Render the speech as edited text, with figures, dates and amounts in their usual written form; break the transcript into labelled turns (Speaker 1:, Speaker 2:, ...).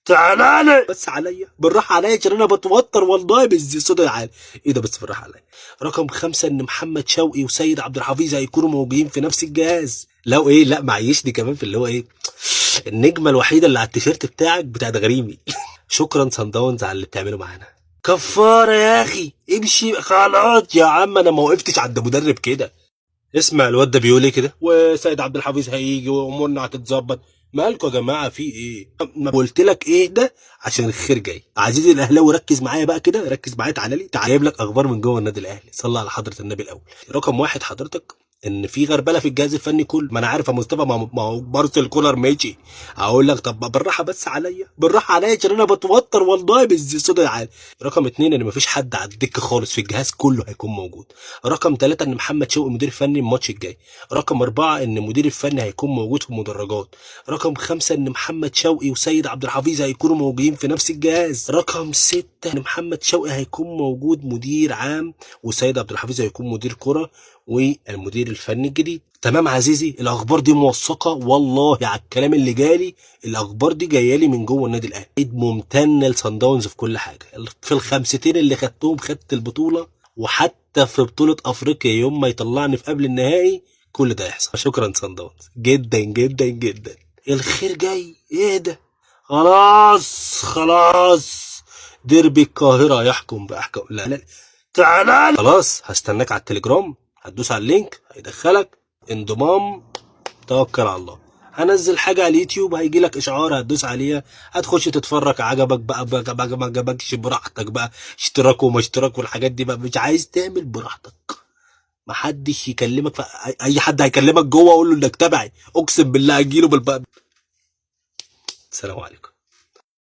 Speaker 1: تعالى بس عليا بالراحه عليا عشان انا بتوتر والله بالصوت العالي. ايه ده بس بالراحه عليا. رقم 5 ان محمد شوقي وسيد عبد الحفيظ هيكونوا موجودين في نفس الجهاز. لو ايه لا معيشني كمان في اللي هو ايه النجمه الوحيده اللي على التيشيرت بتاعك بتاعت غريمي. شكرا صن داونز على اللي بتعمله معانا. كفاره يا اخي امشي خلاص يا عم انا ما وقفتش عند مدرب كده. اسمع الواد ده بيقول ايه كده وسيد عبد الحفيظ هيجي وامورنا هتتظبط. مالكوا يا جماعه في ايه؟ ما قلت لك ايه ده عشان الخير جاي. عزيزي الاهلاوي ركز معايا بقى كده ركز معايا تعالى لي تعالى جايب لك اخبار من جوه النادي الاهلي. صلى على حضره النبي الاول. رقم واحد حضرتك ان في غربله في الجهاز الفني كله. ما انا عارف يا مصطفى ما هو مارسيل كولر ماشي. هقول لك طب بالراحه بس عليا بالراحه عليا عشان انا بتوتر والله بالصوت العالي. رقم 2 ان مفيش حد على الدكه خالص في الجهاز كله هيكون موجود. رقم 3 ان محمد شوقي مدير فني الماتش الجاي. رقم 4 ان مدير الفني هيكون موجود في المدرجات. رقم 5 ان محمد شوقي وسيد عبد الحفيظ هيكونوا موجودين في نفس الجهاز. رقم 6 ان محمد شوقي هيكون موجود مدير عام وسيد عبد الحفيظ هيكون مدير كرة والمدير الفني الجديد. تمام عزيزي الاخبار دي موثقه والله على الكلام اللي جالي. الاخبار دي جايه لي من جوه النادي الاهلي. ممتن لصن داونز في كل حاجه. في الخمستين اللي خدتهم خدت البطوله وحتى في بطوله افريقيا يوم ما يطلعني في قبل النهائي كل ده يحصل. شكرا صن داونز جدا جدا جدا. الخير جاي. ايه ده خلاص خلاص ديربي القاهره يحكم باحكام لا تعالى خلاص هستناك على التليجرام. هتدوس على اللينك هيدخلك انضمام. توكل على الله. هنزل حاجه على اليوتيوب هيجي لك اشعار هتدوس عليها هتخش تتفرج. عجبك بقى ما عجبكش براحتك بقى. اشتراك وما اشتراك والحاجات دي بقى مش عايز تعمل براحتك. محدش يكلمك اي حد هيكلمك جوه اقول له انك تبعي اقسم بالله هجيله بالبقى. السلام عليكم.